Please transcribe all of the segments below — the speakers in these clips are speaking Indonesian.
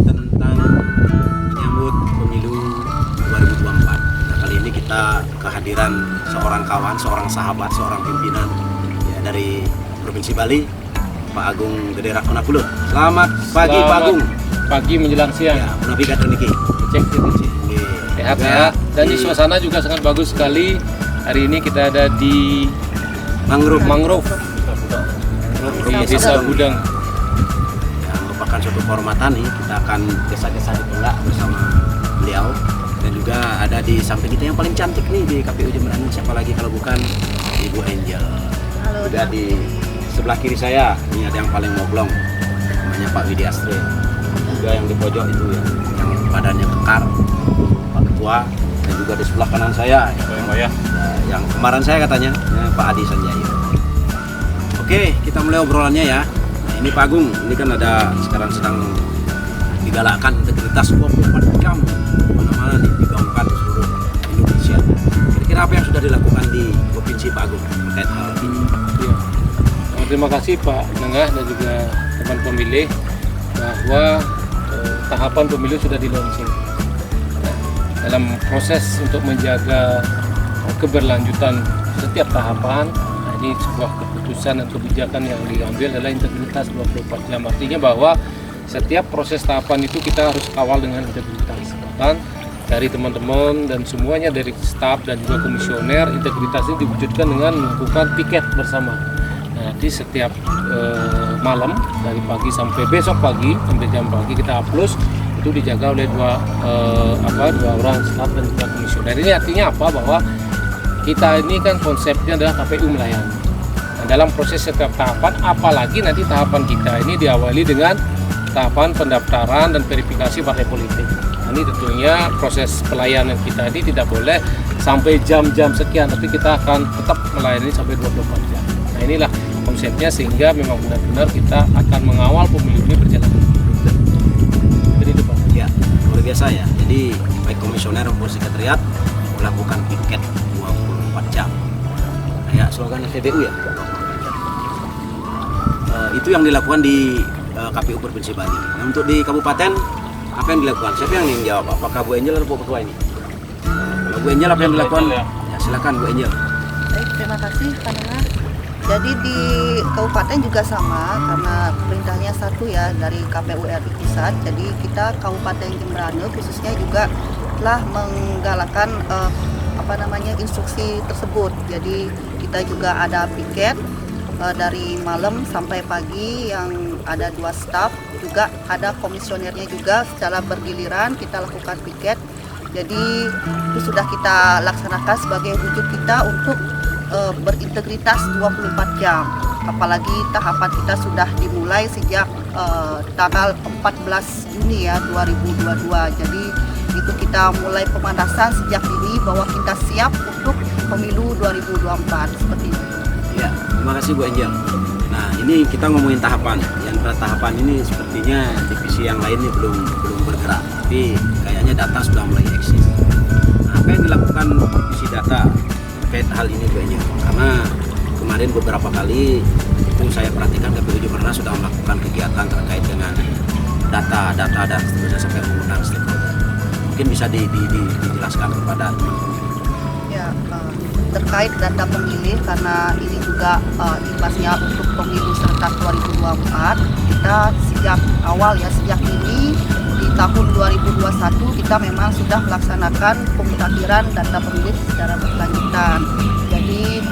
tentang menyambut pemilu 2024. Nah, kali ini kita kehadiran seorang kawan, seorang sahabat, seorang pimpinan ya, dari Provinsi Bali, Pak Agung Gede Rakonapulo. Selamat pagi Pak Agung. Pagi menjelang siang. Ya, menabi kata niki. Cek. Sehat-sehat. Dan di suasana juga sangat bagus sekali. Hari ini kita ada di Mangrove di Desa Gudang. Yang merupakan suatu kehormatan nih, kita akan desa-desa di Pelak bersama beliau. Dan juga ada di samping kita yang paling cantik nih di KPU Jemberana, siapa lagi kalau bukan Ibu Angel. Halo, Juga di sebelah kiri saya ini ada yang paling moblong, namanya Pak Widi Astre. Juga yang di pojok itu yang badannya kekar, Pak Ketua. Dan juga di sebelah kanan saya yang kemarin saya katanya Pak Adi Sanjaya. Oke, kita mulai obrolannya ya. Nah, ini Pak Agung, ini kan ada sekarang sedang digalakkan integritas 24 jam mana-mana digaungkan di seluruh Indonesia. Kira-kira apa yang sudah dilakukan di Provinsi Pak Agung terkait hal ini? Ya. Terima kasih Pak Nengah dan juga teman pemilih bahwa tahapan pemilu sudah di launching. Dalam proses untuk menjaga keberlanjutan setiap tahapan, ini sebuah keputusan dan kebijakan yang diambil adalah integritas 24 jam. Artinya bahwa setiap proses tahapan itu kita harus kawal dengan integritas. Bahkan dari teman-teman dan semuanya dari staf dan juga komisioner, integritas ini diwujudkan dengan melakukan piket bersama. Nah, di setiap malam dari pagi sampai besok pagi sampai jam pagi kita upload itu dijaga oleh dua orang staf dan juga komisioner. Ini artinya apa? Bahwa kita ini kan konsepnya adalah KPU melayani. Nah, dalam proses setiap tahapan, apalagi nanti tahapan kita ini diawali dengan tahapan pendaftaran dan verifikasi partai politik. Nah, ini tentunya proses pelayanan kita ini tidak boleh sampai jam-jam sekian, tapi kita akan tetap melayani sampai 24 jam. Nah, inilah konsepnya sehingga memang benar-benar kita akan mengawal pemilu ini berjalan. Jadi itu Pak. Ya, luar biasa ya. Jadi baik komisioner maupun sekretariat melakukan piket 24 jam. Kayak slogan TBU ya. Itu yang dilakukan di KPU Provinsi Bali. Nah, untuk di kabupaten apa yang dilakukan? Siapa yang jawab? Apakah Bu Angel atau Bu Ketua ini? Kalau Bu Angel apa yang dilakukan? Ya, silakan Bu Angel. baik, terima kasih Pak Nengah. Jadi di kabupaten juga sama karena perintahnya satu ya dari KPU RI Pusat. Jadi kita Kabupaten Jemberana khususnya juga telah menggalakkan instruksi tersebut. Jadi kita juga ada piket dari malam sampai pagi yang ada 2 staf, juga ada komisionernya juga secara bergiliran kita lakukan piket. Jadi itu sudah kita laksanakan sebagai wujud kita untuk berintegritas 24 jam. Apalagi tahapan kita sudah dimulai sejak tanggal 14 Juni ya 2022. Jadi itu kita mulai pemanasan sejak dini bahwa kita siap untuk pemilu 2024 seperti itu. Ya, terima kasih Bu Angel. Nah, ini kita ngomongin tahapan. Yang pada tahapan ini sepertinya divisi yang lainnya belum bergerak. Tapi kayaknya data sudah mulai eksis. Nah, apa yang dilakukan divisi data terkait hal ini Bu Angel? Karena kemarin beberapa kali itu saya perhatikan KPU Jemberana sudah melakukan kegiatan terkait dengan data dan seterusnya sampai mengundang stakeholder. Mungkin bisa dijelaskan kepada teman-teman. Ya, terkait data pemilih karena ini juga imbasnya untuk pemilu serentak 2024, kita sejak awal ya sejak ini di tahun 2021 kita memang sudah melaksanakan pemutahiran data pemilih secara berkelanjutan. Jadi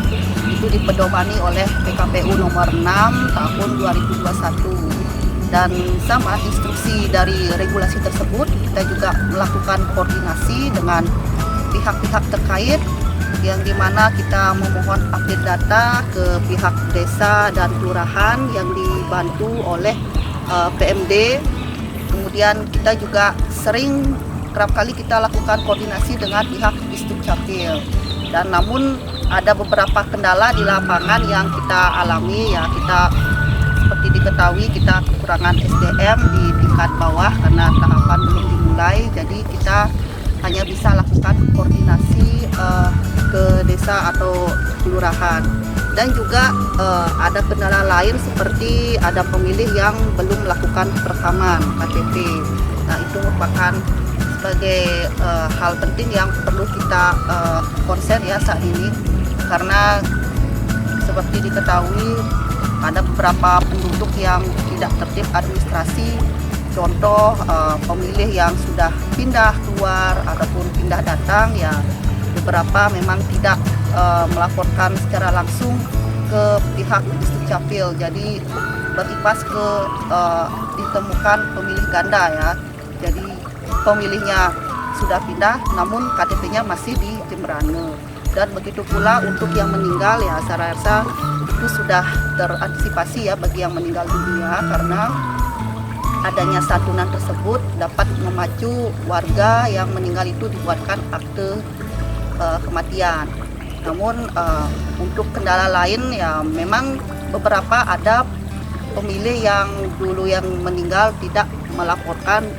itu dipedomani oleh PKPU nomor 6 tahun 2021 dan sama instruksi dari regulasi tersebut kita juga melakukan koordinasi dengan pihak-pihak terkait yang dimana kita memohon update data ke pihak desa dan kelurahan yang dibantu oleh PMD. Kemudian kita juga kerap kali kita lakukan koordinasi dengan pihak Disdukcapil. Dan namun ada beberapa kendala di lapangan yang kita alami ya, kita seperti diketahui kita kekurangan SDM di tingkat bawah karena tahapan belum dimulai. Jadi kita hanya bisa lakukan koordinasi ke desa atau kelurahan. Dan juga ada kendala lain seperti ada pemilih yang belum melakukan perekaman KTP. Nah, itu merupakan sebagai hal penting yang perlu kita konsen ya saat ini, karena seperti diketahui ada beberapa penduduk yang tidak tertib administrasi. Contoh pemilih yang sudah pindah keluar ataupun pindah datang, ya beberapa memang tidak melaporkan secara langsung ke pihak Dukcapil. Jadi berimbas ke ditemukan pemilih ganda ya. Jadi pemilihnya sudah pindah namun KTP-nya masih di Jemberana. Dan begitu pula untuk yang meninggal, ya saya rasa itu sudah terantisipasi ya bagi yang meninggal dunia, karena adanya santunan tersebut dapat memacu warga yang meninggal itu dibuatkan akte kematian. Namun untuk kendala lain ya memang beberapa ada pemilih yang dulu yang meninggal tidak melaporkan,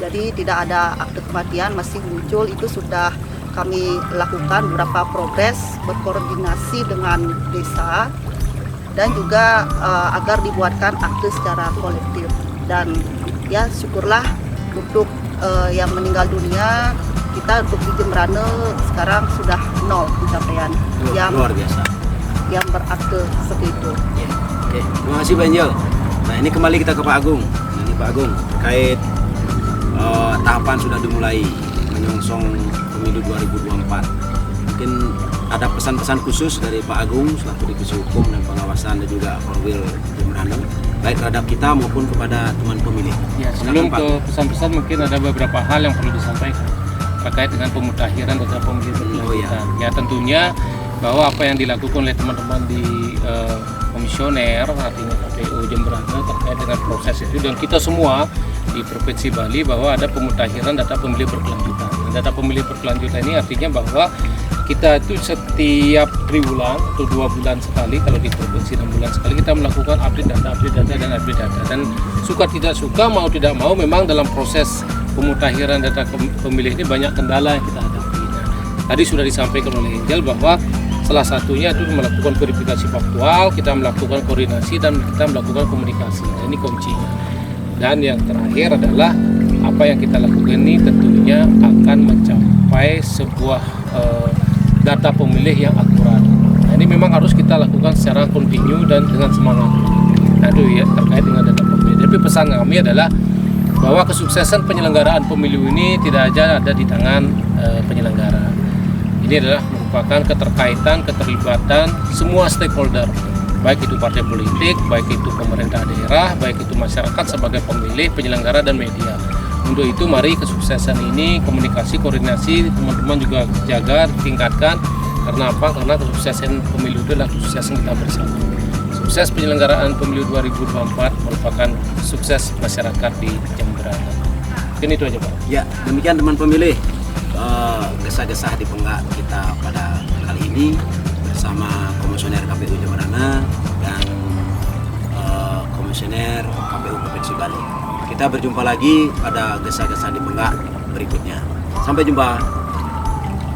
jadi tidak ada akte kematian masih muncul. Itu sudah kami lakukan beberapa progres berkoordinasi dengan desa dan juga agar dibuatkan akte secara kolektif. Dan ya syukurlah untuk yang meninggal dunia kita untuk di Jemberana sekarang sudah 0 pencapaian yang luar biasa, yang berakte seperti itu. Oke, terima kasih Pak Angel. Nah, ini kembali kita ke Pak Agung. Nah, ini Pak Agung terkait tahapan sudah dimulai menyongsong pemilu 2024. Mungkin ada pesan-pesan khusus dari Pak Agung selaku Divisi Hukum dan Pengawasan dan juga Korwil Jemberana, baik terhadap kita maupun kepada teman pemilih. Ya, sebelum ke pesan-pesan mungkin ada beberapa hal yang perlu disampaikan terkait dengan pemutakhiran data pemilih berkelanjutan. Ya, tentunya bahwa apa yang dilakukan oleh teman-teman di komisioner, artinya KPU Jemberana terkait dengan proses itu, dan kita semua di Provinsi Bali bahwa ada pemutakhiran data pemilih berkelanjutan. Data pemilih berkelanjutan ini artinya bahwa kita itu setiap triwulan atau 2 bulan sekali, kalau di provinsi 6 bulan sekali kita melakukan update data. Dan suka tidak suka, mau tidak mau, memang dalam proses pemutakhiran data pemilih ini banyak kendala yang kita hadapi. Nah, tadi sudah disampaikan oleh Angel bahwa salah satunya itu melakukan verifikasi faktual, kita melakukan koordinasi dan kita melakukan komunikasi. Nah, ini kuncinya. Dan yang terakhir adalah apa yang kita lakukan ini tentunya akan mencapai sebuah data pemilih yang akurat. Nah, ini memang harus kita lakukan secara kontinu dan dengan semangat. Nah, itu ya terkait dengan data pemilih. Tapi pesan kami adalah bahwa kesuksesan penyelenggaraan pemilu ini tidak saja ada di tangan penyelenggara. Ini adalah merupakan keterlibatan semua stakeholder, baik itu partai politik, baik itu pemerintah daerah, baik itu masyarakat sebagai pemilih, penyelenggara, dan media. Untuk itu mari kesuksesan ini, komunikasi, koordinasi, teman-teman juga jaga, tingkatkan. Karena apa? Karena kesuksesan pemilu itu adalah kesuksesan kita bersama. Sukses penyelenggaraan pemilu 2024 merupakan sukses masyarakat di Jemberana. Mungkin itu aja Pak. Ya, demikian teman pemilih gesah-gesah di penggak kita pada kali ini bersama Komisioner KPU Jemberana dan Komisioner KPU Provinsi Bali. Kita berjumpa lagi pada gesah-gesah di penggak berikutnya. Sampai jumpa.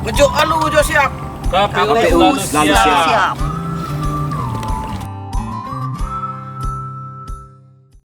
Ujo siap. KPU selalu siap.